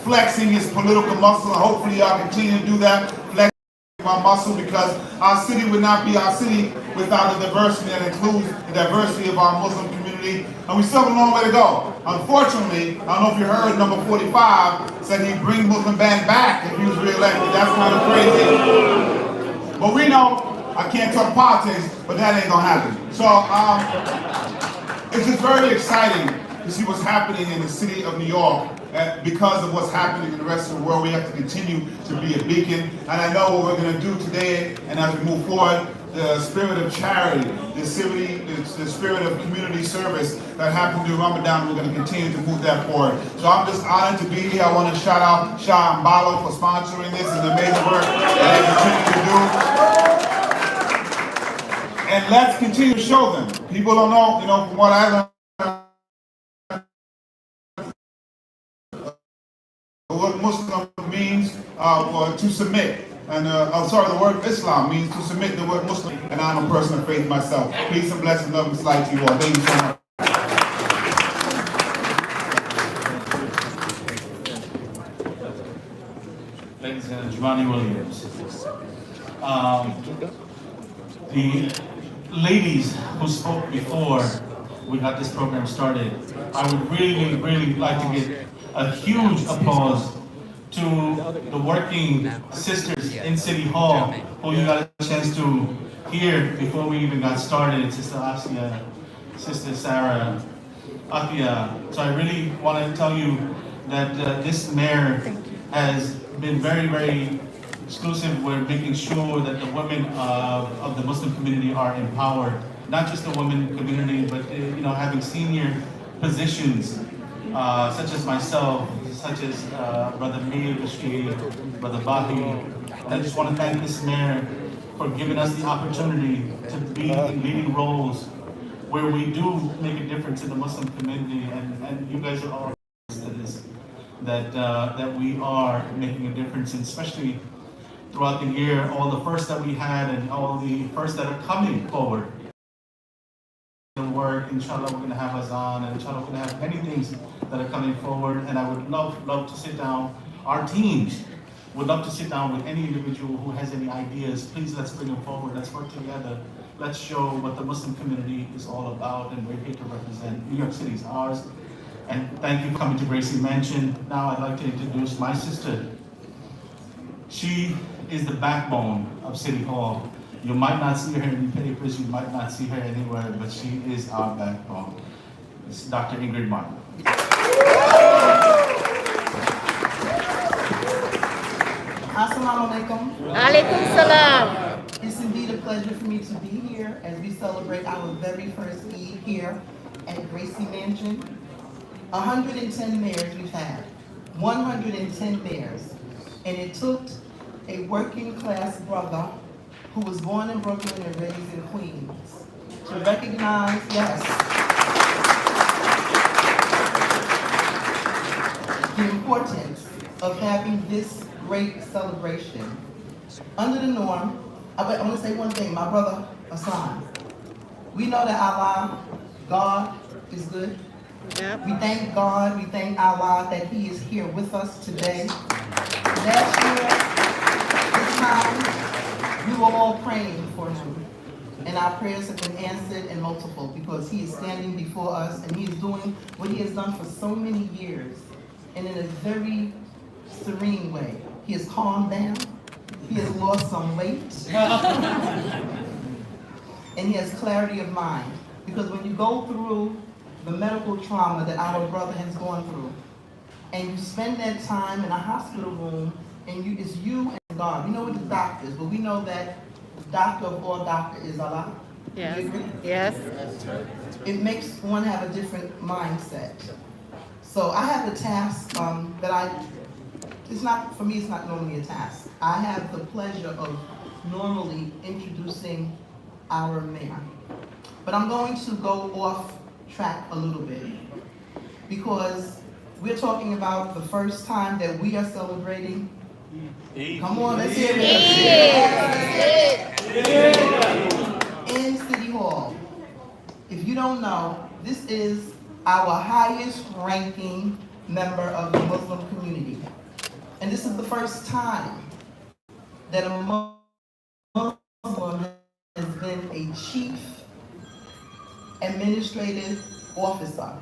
flexing his political muscle. Hopefully y'all continue to do that. Flex my muscle, because our city would not be our city without the diversity that includes the diversity of our Muslim community. And we still have a long way to go. Unfortunately, I don't know if you heard, number 45 said he'd bring Muslim ban back if he was reelected. That's kind of crazy. But we know, I can't talk politics, but that ain't gonna happen. So it's just very exciting to see what's happening in the city of New York. Because of what's happening in the rest of the world, we have to continue to be a beacon. And I know what we're going to do today, and as we move forward, the spirit of charity, the spirit of community service that happened during Ramadan, we're going to continue to move that forward. So I'm just honored to be here. I want to shout out Shah Mbalo for sponsoring this and the amazing work that they continue to do. And let's continue to show them. People don't know, from what I learned, what Muslim means to submit. And I'm sorry, the word Islam means to submit. The word Muslim, and I'm a person of faith myself. Peace and blessings, love and light to you all. Thank you so much. Ladies and Giovanni Williams. The ladies who spoke before we got this program started, I would really like to give a huge applause to the working sisters in City Hall who you got a chance to hear before we even got started. Sister Asia, Sister Sarah, Akia. So I really want to tell you that this mayor has been very exclusive. We're making sure that the women of the Muslim community are empowered. Not just the women community, but having senior positions, such as myself, such as Brother Mir Bashir, Brother Bahi. I just want to thank this mayor for giving us the opportunity to be in leading roles where we do make a difference in the Muslim community, and you guys are all to this, that we are making a difference, and especially throughout the year, all the firsts that we had and all the firsts that are coming forward. Work, inshallah, we're going to have Azan, and inshallah, we're going to have many things that are coming forward. And I would love to sit down. Our teams would love to sit down with any individual who has any ideas. Please, let's bring them forward. Let's work together. Let's show what the Muslim community is all about, and we're here to represent. New York City is ours. And thank you for coming to Gracie Mansion. Now I'd like to introduce my sister. She is the backbone of City Hall. You might not see her in the papers, you might not see her anywhere, but she is our backbone. It's Dr. Ingrid Martin. Assalamu alaikum. Alaikum salam. It's indeed a pleasure for me to be here as we celebrate our very first Eid here at Gracie Mansion. 110 mayors we've had. 110 mayors. And it took a working class brother who was born in Brooklyn and raised in Queens to recognize, yes, the importance of having this great celebration. Under the norm, I want to say one thing, my brother Hassan, we know that Allah, God, is good. Yep. We thank God, we thank Allah that He is here with us today. Last year, this time, we were all praying for him, and our prayers have been answered and multiple, because he is standing before us and he is doing what he has done for so many years, and in a very serene way. He has calmed down, he has lost some weight, and he has clarity of mind. Because when you go through the medical trauma that our brother has gone through, and you spend that time in a hospital room, and it's you and God. We know what the doctors, but we know that doctor of all doctor is Allah. Yes. Do you agree? Yes. It makes one have a different mindset. So I have a task it's not, for me, it's not normally a task. I have the pleasure of normally introducing our mayor. But I'm going to go off track a little bit, because we're talking about the first time that we are celebrating. Come on, let's hear it. In City Hall. If you don't know, this is our highest ranking member of the Muslim community. And this is the first time that a Muslim has been a chief administrative officer,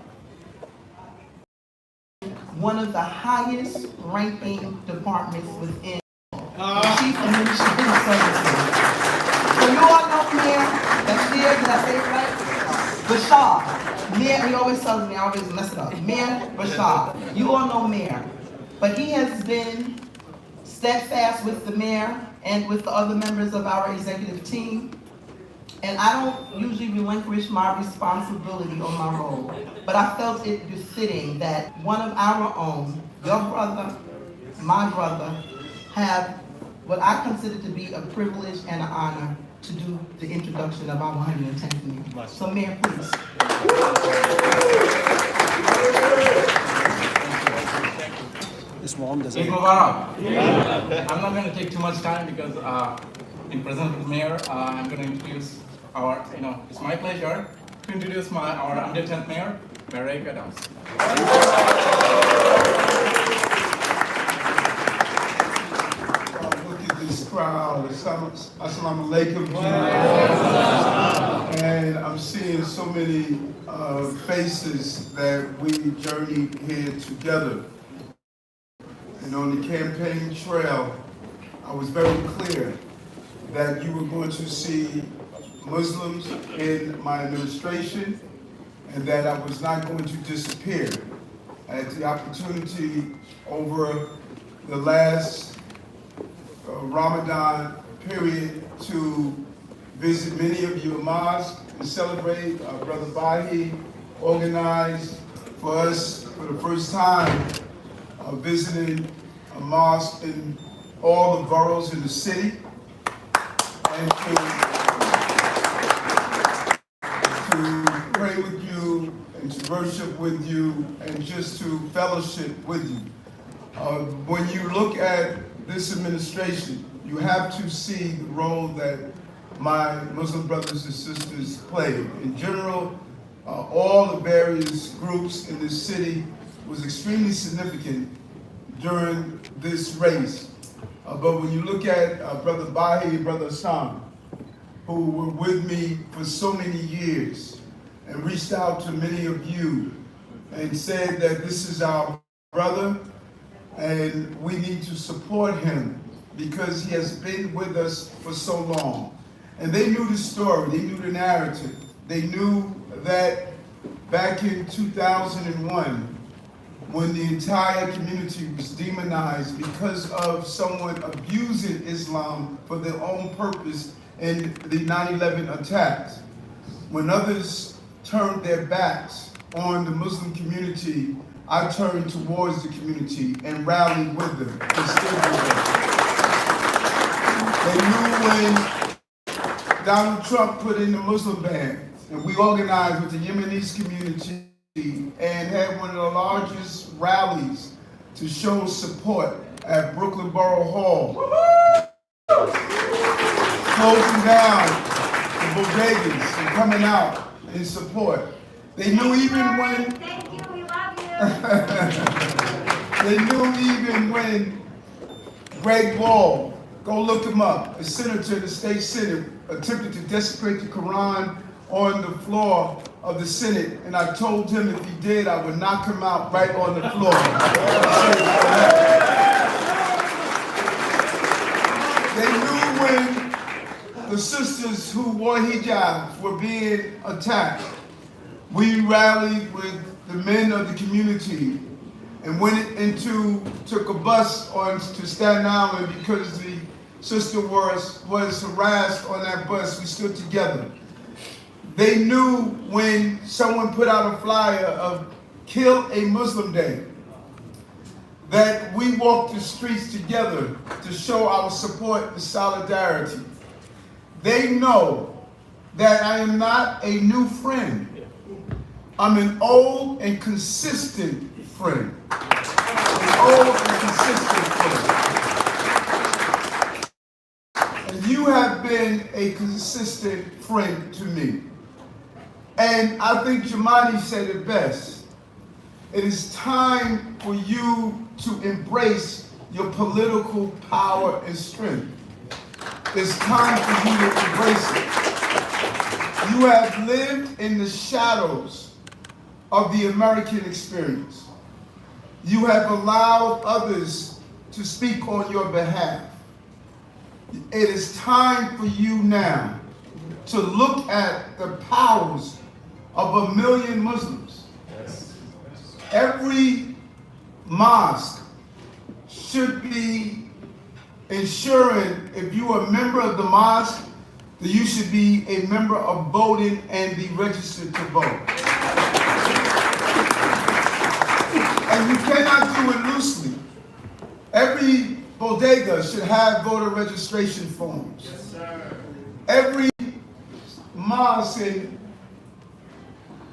one of the highest ranking departments within the Chief Administrative Services. So you all know Mayor Bashir, did I say it right? Bashar. Mayor, he always tells me, I always mess it up. Mayor Bashar. You all know Mayor. But he has been steadfast with the mayor and with the other members of our executive team. And I don't usually relinquish my responsibility or my role, but I felt it befitting that one of our own, your brother, my brother, have what I consider to be a privilege and an honor to do the introduction of our 110th mayor. So Mayor, please. This one doesn't. Eid Mubarak. I'm not going to take too much time because in presence of the mayor, I'm going to introduce our, it's my pleasure to introduce our 110th mayor, Mayor Eric Adams. Look at this crowd. Assalamu alaikum. And I'm seeing so many faces that we journeyed here together. And on the campaign trail, I was very clear that you were going to see Muslims in my administration and that I was not going to disappear. I had the opportunity over the last Ramadan period to visit many of your mosques and celebrate. Brother Bahi organized for us for the first time visiting a mosque in all the boroughs in the city and to pray with you and to worship with you and just to fellowship with you. When you look at this administration, you have to see the role that my Muslim brothers and sisters play. In general, all the various groups in this city was extremely significant during this race. But when you look at Brother Bahi and Brother Hassan, who were with me for so many years and reached out to many of you and said that this is our brother and we need to support him because he has been with us for so long. And they knew the story, they knew the narrative. They knew that back in 2001, when the entire community was demonized because of someone abusing Islam for their own purpose in the 9/11 attacks. When others turned their backs on the Muslim community, I turned towards the community and rallied with them and stood with them. They knew when Donald Trump put in the Muslim ban, and we organized with the Yemenis community and had one of the largest rallies to show support at Brooklyn Borough Hall. Closing down the bodegas and coming out in support. They knew even when Thank you, we love you. they knew even when Greg Wall, go look him up, a senator in the state senate, attempted to desecrate the Quran on the floor of the Senate, and I told him if he did, I would knock him out right on the floor. They knew when the sisters who wore hijabs were being attacked. We rallied with the men of the community and took a bus to Staten Island because the sister was harassed on that bus. We stood together. They knew when someone put out a flyer of Kill a Muslim Day, that we walked the streets together to show our support and solidarity. They know that I am not a new friend. I'm an old and consistent friend. An old and consistent friend. And you have been a consistent friend to me. And I think Jamani said it best. It is time for you to embrace your political power and strength. It's time for you to embrace it. You have lived in the shadows of the American experience. You have allowed others to speak on your behalf. It is time for you now to look at the powers of 1 million Muslims. Every mosque should be ensuring, if you are a member of the mosque, that you should be a member of voting and be registered to vote. And you cannot do it loosely. Every bodega should have voter registration forms. Yes, sir. Every mosque and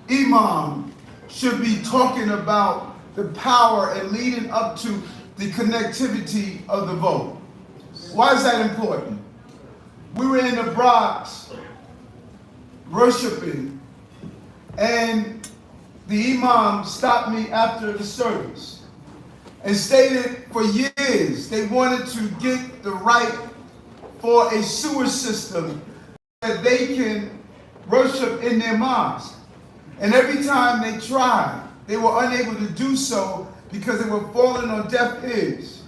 imam should be talking about the power and leading up to the connectivity of the vote. Why is that important? We were in the Bronx worshiping, and the imam stopped me after the service and stated for years they wanted to get the right for a sewer system that they can worship in their mosque. And every time they tried, they were unable to do so because they were falling on deaf ears.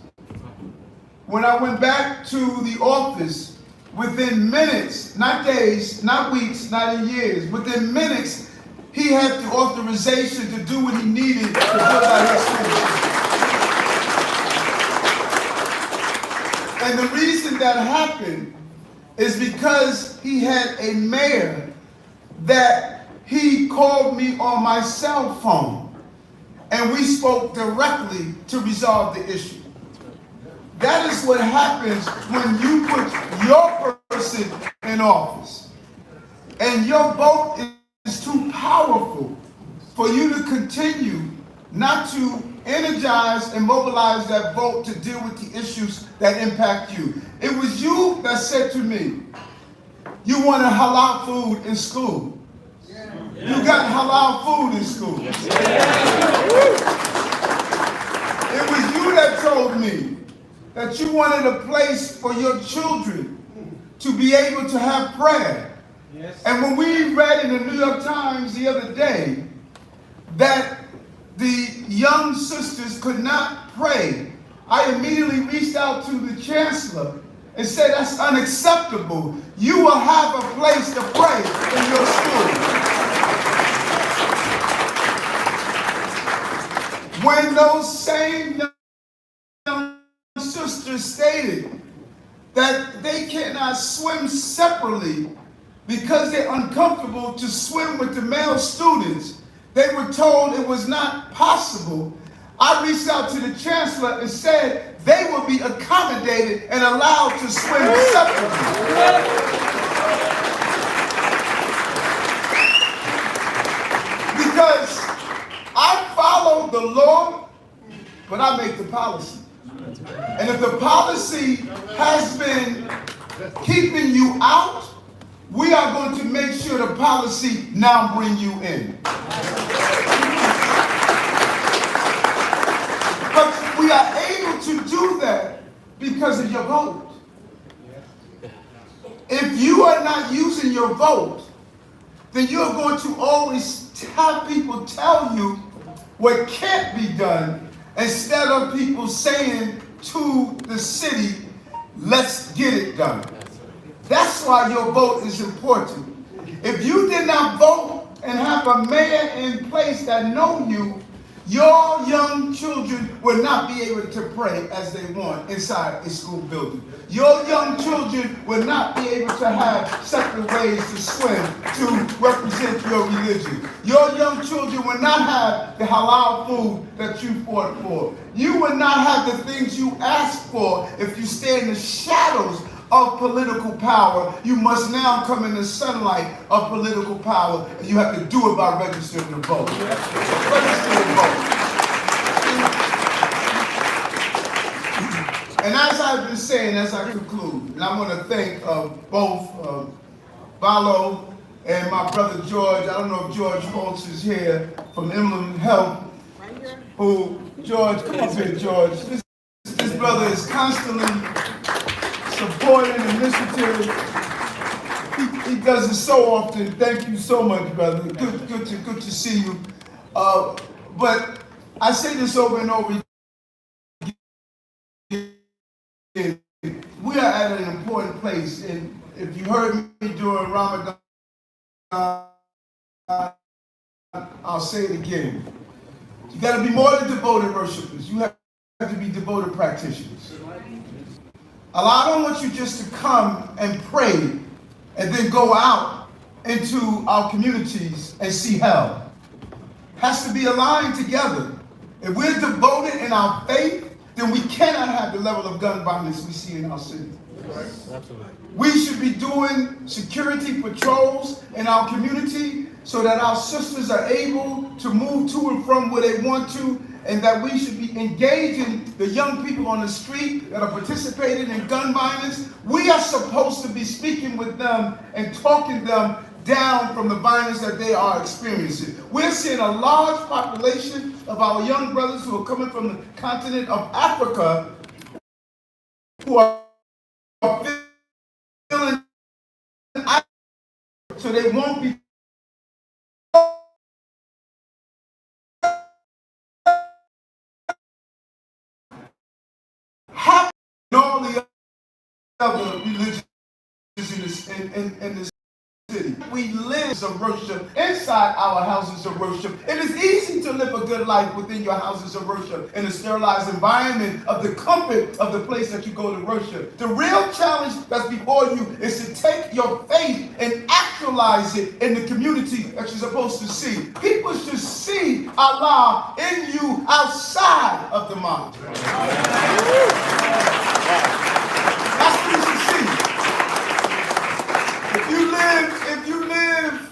When I went back to the office, within minutes, not days, not weeks, not years, within minutes, he had the authorization to do what he needed to build out his school. And the reason that happened is because he had a mayor that he called me on my cell phone, and we spoke directly to resolve the issue. That is what happens when you put your person in office. And your vote is too powerful for you to continue not to energize and mobilize that vote to deal with the issues that impact you. It was you that said to me, you want a halal food in school. You got halal food in school. It was you that told me that you wanted a place for your children to be able to have prayer. And when we read in the New York Times the other day that the young sisters could not pray, I immediately reached out to the chancellor and said, that's unacceptable. You will have a place to pray in your school. When those same young sisters stated that they cannot swim separately because they're uncomfortable to swim with the male students, they were told it was not possible. I reached out to the chancellor and said they will be accommodated and allowed to swim separately. Because I follow the law, but I make the policy. And if the policy has been keeping you out, we are going to make sure the policy now bring you in. But we are able to do that because of your vote. If you are not using your vote, then you're going to always have people tell you what can't be done instead of people saying to the city, let's get it done. That's why your vote is important. If you did not vote and have a mayor in place that know you, your young children will not be able to pray as they want inside a school building. Your young children will not be able to have separate ways to swim to represent your religion. Your young children will not have the halal food that you fought for. You will not have the things you asked for if you stay in the shadows of political power. You must now come in the sunlight of political power, and you have to do it by registering to vote. Register to vote. And as I've been saying, as I conclude, and I want to thank both Valo and my brother George. I don't know if George Holtz is here from Emblem Health. Who, George, come up here, George. This is This brother is constantly supporting initiatives. He does it so often. Thank you so much, brother. Good to see you. But I say this over and over again. We are at an important place, and if you heard me during Ramadan, I'll say it again. You got to be more than devoted worshipers. You have to be devoted practitioners. I don't want you just to come and pray and then go out into our communities and see hell. Has to be aligned together. If we're devoted in our faith, then we cannot have the level of gun violence we see in our city. We should be doing security patrols in our community so that our sisters are able to move to and from where they want to, and that we should be engaging the young people on the street that are participating in gun violence. We are supposed to be speaking with them and talking them down from the violence that they are experiencing. We're seeing a large population of our young brothers who are coming from the continent of Africa who are feeling so they won't be happy in all the other religions in this city. We live of worship inside our houses of worship. It is easy to live a good life within your houses of worship in a sterilized environment of the comfort of the place that you go to worship. The real challenge that's before you is to take your faith and actualize it in the community that you're supposed to see. People should see Allah in you outside of the mosque. That's what you should see. If you live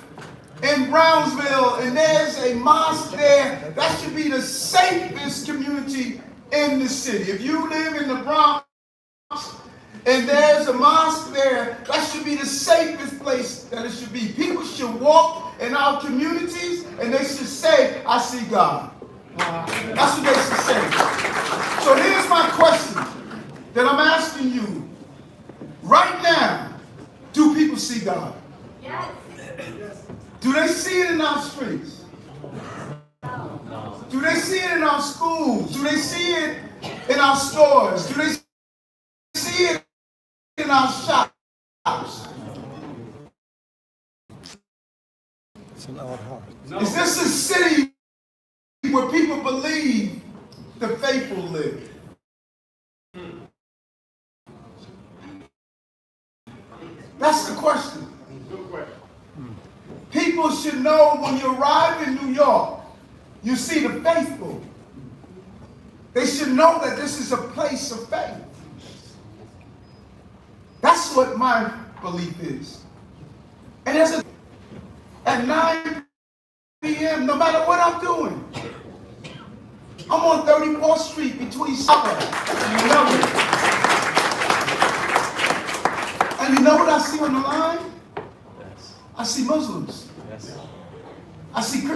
in Brownsville and there's a mosque there, that should be the safest community in the city. If you live in the Bronx and there's a mosque there, that should be the safest place that it should be. People should walk in our communities and they should say, I see God. That's what they should say. So here's my question that I'm asking you. Right now, do people see God? Yes. Do they see it in our streets? No. Do they see it in our schools? Do they see it in our stores? Do they see it in our shops? It's in our heart. Is this a city where people believe the faithful live? That's the question. People should know when you arrive in New York, you see the faithful. They should know that this is a place of faith. That's what my belief is. And at 9 p.m., no matter what I'm doing, I'm on 34th Street between South and Melbourne. And you know what I see on the line? Yes. I see Muslims. Yes. I see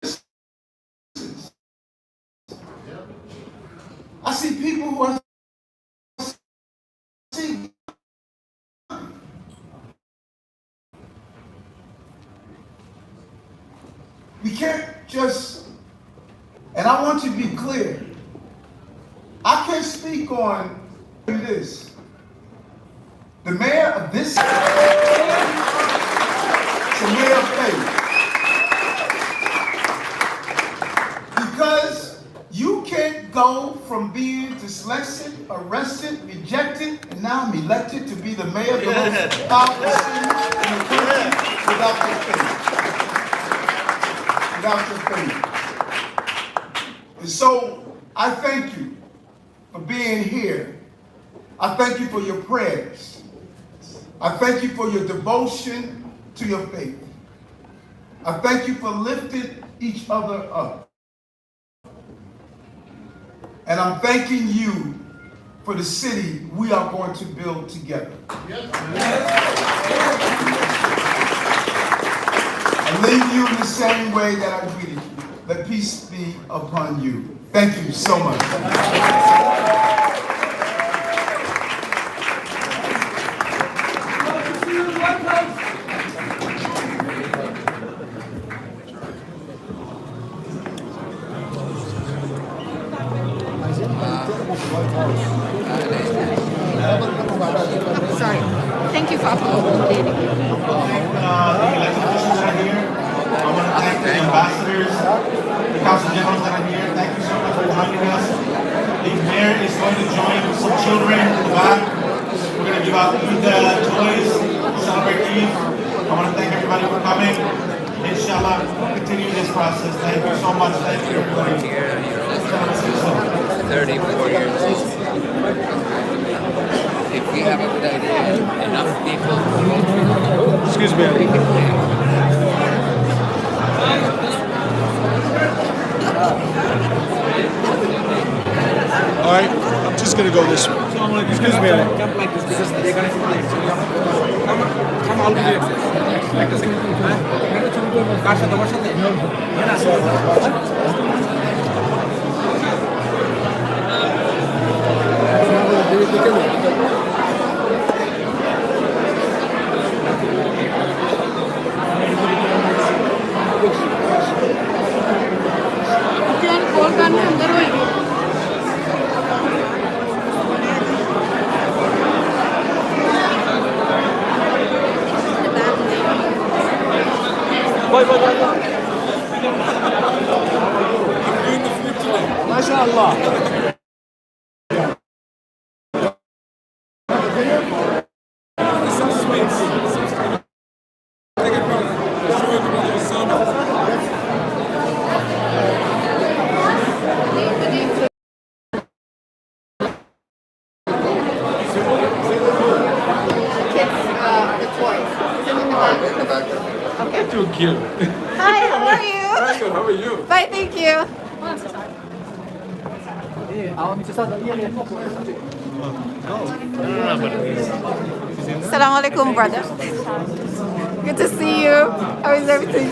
Christians. I see people who are seeing. We can't just, and I want you to be clear, I can't speak on this. The mayor of this city is the mayor of faith. Because you can't go from being dyslexic, arrested, rejected, and now I'm elected to be the mayor of the most powerful city in the country without your faith. Without your faith. And so I thank you for being here. I thank you for your prayers. I thank you for your devotion to your faith. I thank you for lifting each other up. And I'm thanking you for the city we are going to build together. I leave you in the same way that I greeted you. Let peace be upon you. Thank you so much. Sorry. Thank you for accommodating. The elected officials that are here. I want to thank the ambassadors, the council generals that are here. Thank you so much for joining us. The mayor is going to join some children in the back. We're going to give out Eid toys, celebrate Eid. I want to thank everybody for coming. Inshallah, we'll continue this process. Thank you so much. Thank you, everybody. 34 years old. If we have a good idea, enough people to vote for Excuse me. we can play. All right, I'm just gonna go this way. Excuse me. Jump like this because they're gonna see it. So you have to come all the way. Like this. কার সাথে তোমার সাথে? MashaAllah. The toys. Okay. Too cute. Hi, how are you? Good. How are you? Fine, thank you. Assalamu alaikum, brother. Good to see you. How is everything?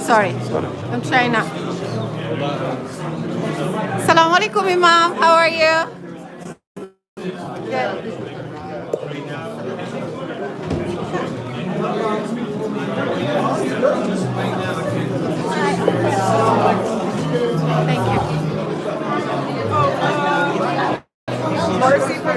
Sorry. I'm China. Assalamu alaikum, Imam. How are you? Good. Thank you. Mercy for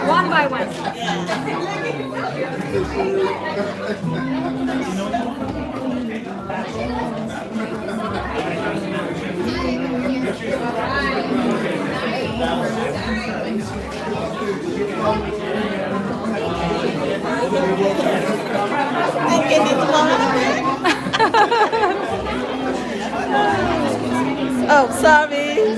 One by one. Oh, sorry.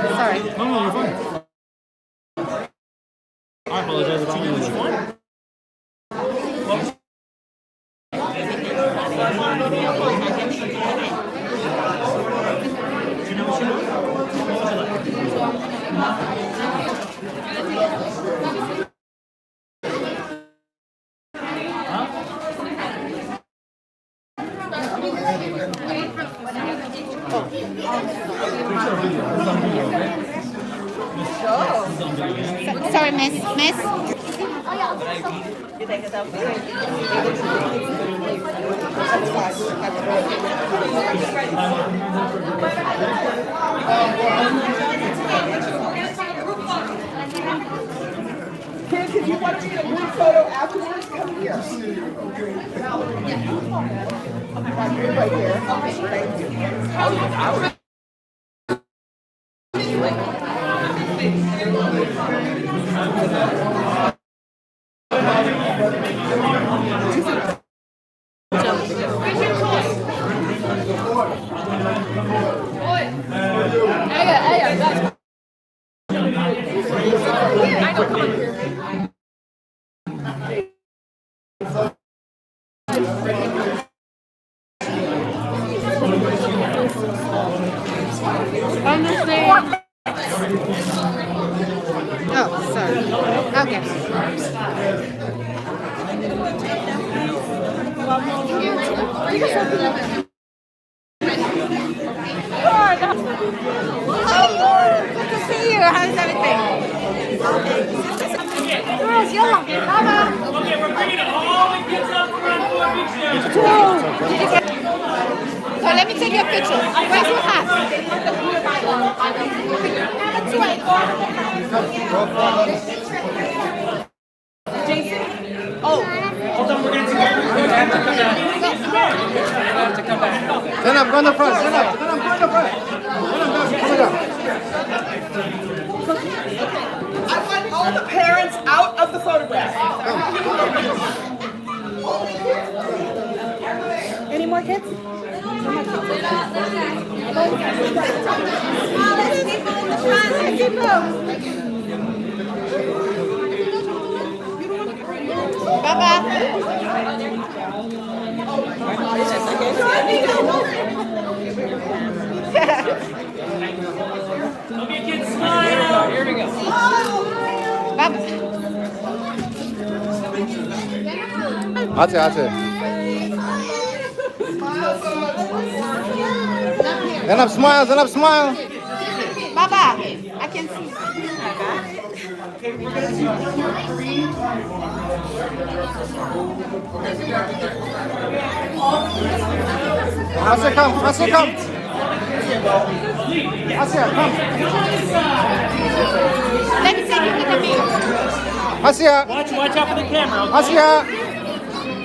Sorry. No, you're fine. I apologize if I'm which one? Sorry, miss. Kids, if you want to get a group photo afterwards, come here. Right here. Thank you. Oh, sorry. Okay. Oh, good to see you. How's everything? Girls, you're lucky. Baba. Okay, we're bringing all the kids up front for a picture. Did you get? So let me take your picture. Where's your hat? Jason? Oh. Hold on, we're going to come back. Stand up, go in the front. Stand up, go in the front. I want all the parents out of the photograph. Any more kids? Okay, kids, smile. Here we go. Ate. Stand up, smile. Baba, I can see. Asya, come. Asya, come. Let me take you to the mirror. Asya. Watch out for the camera. Asya.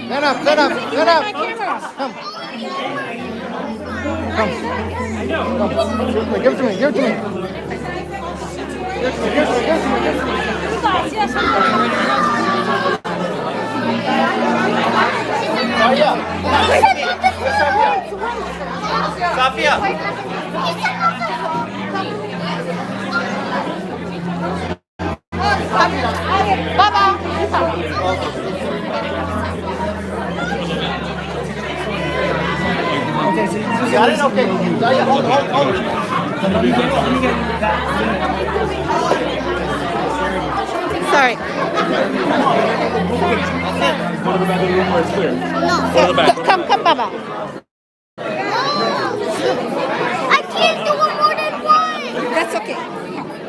Stand up. My camera. Come. Give it to me. You guys, yes. Got it? Okay. Hold. Sorry. Come, Baba. I can't do it more than one. That's okay.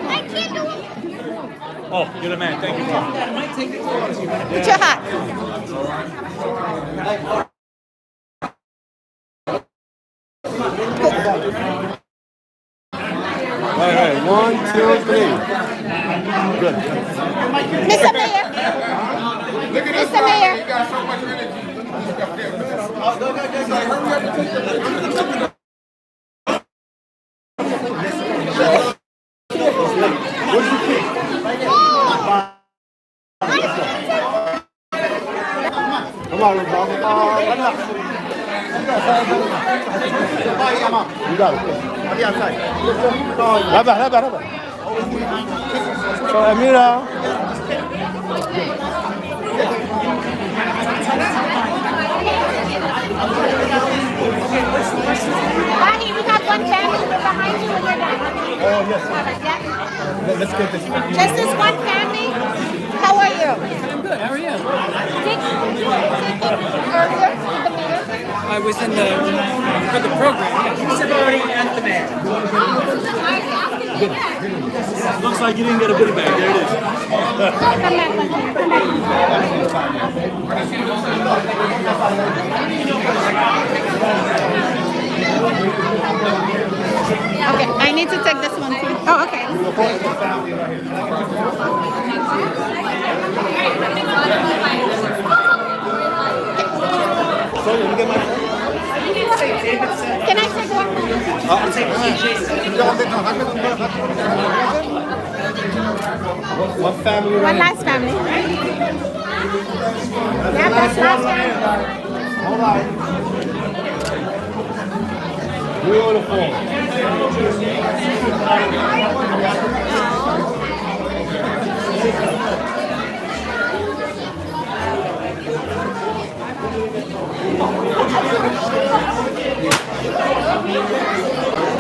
I can't do it. Oh, you're the man. Thank you. Put your hat. All right. 1, 2, 3. Good. Mr. Mayor. Mr. Mayor. You got so much energy. Come on, Bob. You got it. Raba. So, Amira. Bonnie, we got one family behind you and you're done. Oh, yes. Yeah. Let's get this. Just this one family? How are you? I'm good. How are you? Earlier with the mayor? I was in for the program. Civility and the mayor. Looks like you didn't get a goodie bag. There it is. Come back. need to take this one too. Oh, okay. Can I take one more? One family. One last family. Yeah, that's last family. Hold on. Beautiful.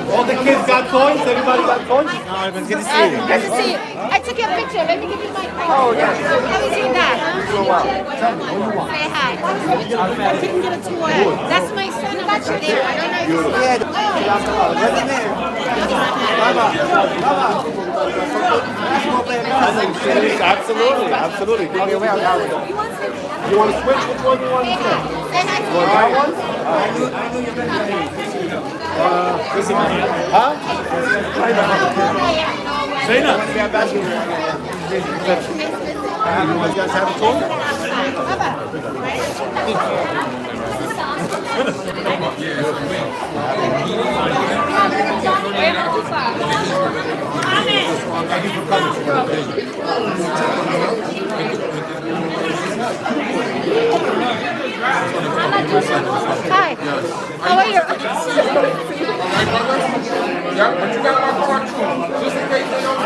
All the kids got toys? Everybody got toys? Good to see you. Good to see you. I took your picture. Let me give you my phone. Oh, yeah. How is your dad? Say hi. I couldn't get a tour. That's my son. I'm not sure there. I don't know if you Absolutely, absolutely. You want to switch? Which one do you want to switch? Say hi to You want that one? Huh? Zaina. You guys have a tour? Hi. How are you? Yeah, but you got my card too, just in case they don't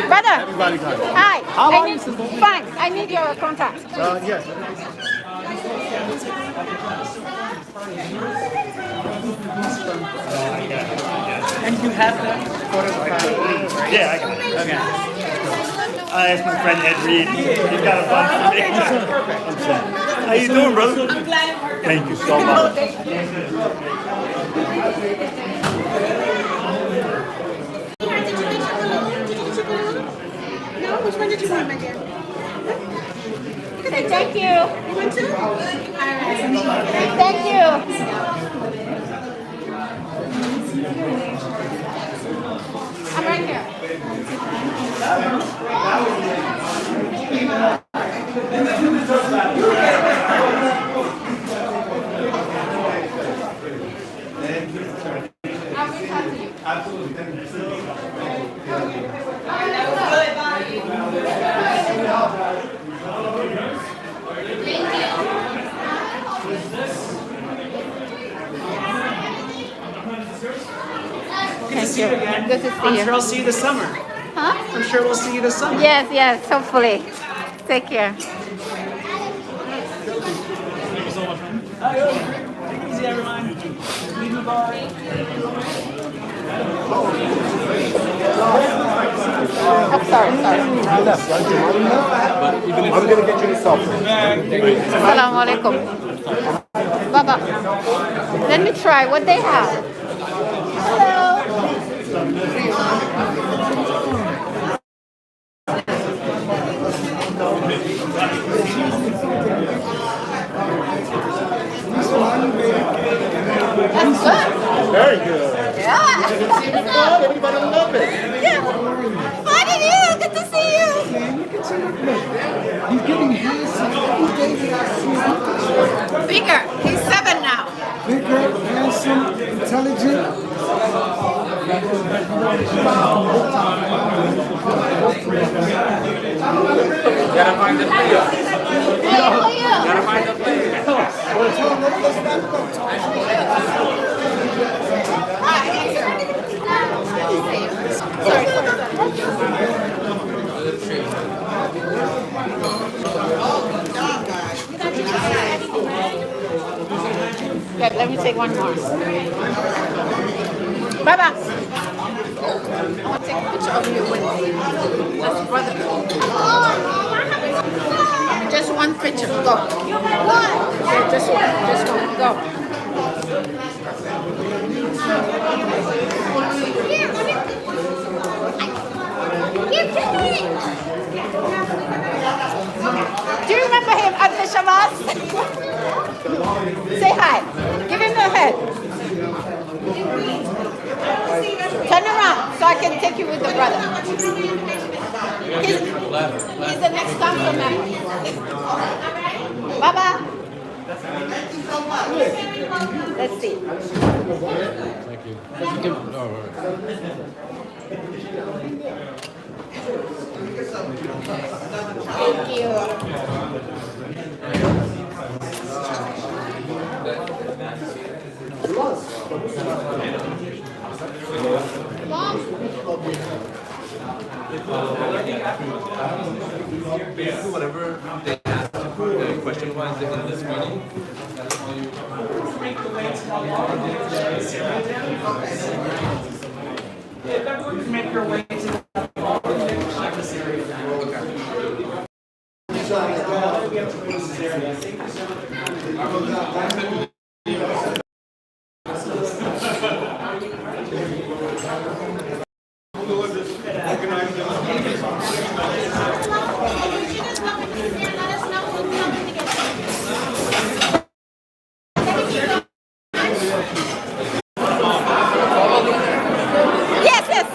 Brother. Everybody got it. Hi. How are you, sister? Fine. I need your contact. Yes. And you have that photo? Yeah, I got it. Okay. I asked my friend Ed Reed. He's got a bunch for me. How you doing, brother? I'm glad. Thank you so much. No, which one did you want, my dear? Thank you. You want to? All right. Thank you. I'm right here. Thank you. Good to see I'm you. sure I'll see you this summer. Huh? I'm sure we'll see you this summer. Yes, yes, hopefully. Take care. Thank you so much, man. Take it easy, everyone. Leave the bar. Oh, sorry. I'm going to get you the selfie. Assalamu alaikum. Baba, let me try what they have. Hello. That's good. Very good. Yeah. Everybody love it. Yeah. How did you? Good to see you. He's getting handsome. Bigger. He's 7 now. Bigger, handsome, intelligent. Gotta find the player. Hey, how are you? Gotta find the player. Good, let me take one more. Baba. I want to take a picture of you with this brother. Just one picture. Go. Yeah, just one. Go. Do you remember him? Turn around so I can take you with the brother. He's the next council member. Baba. Let's see. Thank you. Thank you. Basically, whatever they asked question-wise in this meeting, that's all you. Make your way to Yes, yes.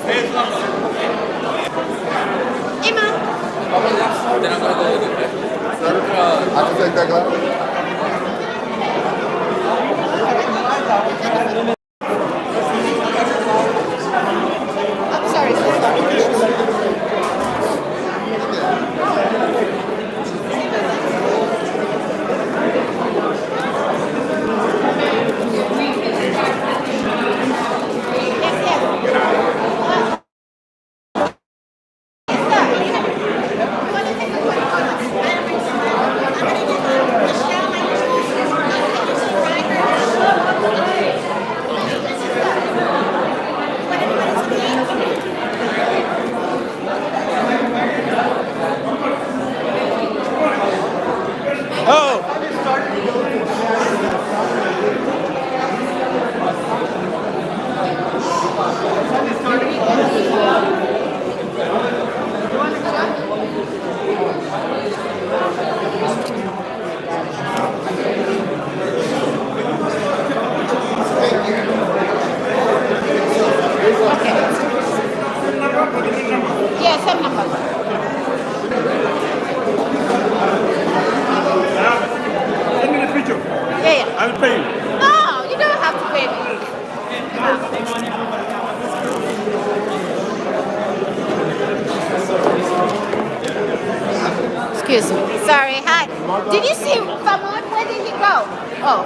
Imam. Then I'm gonna go with it. I can take that glass. I'm sorry, so sorry. Yeah, some number. Send me the picture. Yeah. I'll pay you. No, you don't have to pay me. Excuse me. Sorry. Hi. Did you see Famud? Where did he go? Oh.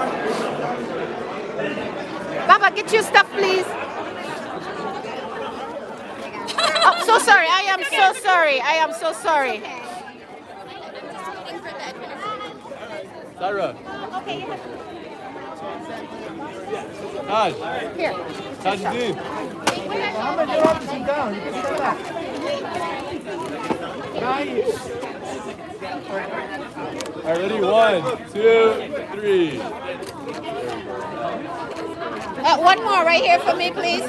Baba, get your stuff, please. Oh, so sorry. I am so sorry. I am so sorry. Sarah. Okay. Taj. Here. Tajuddin. All right, ready? 1, 2, 3. One more right here for me, please.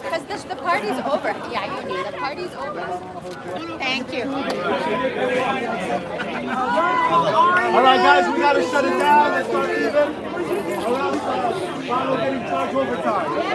Because the party's over. Yeah, you need. The party's over. Thank you. All right, guys, we got to shut it down. Let's start even. Or else, Ronald getting charged overtime.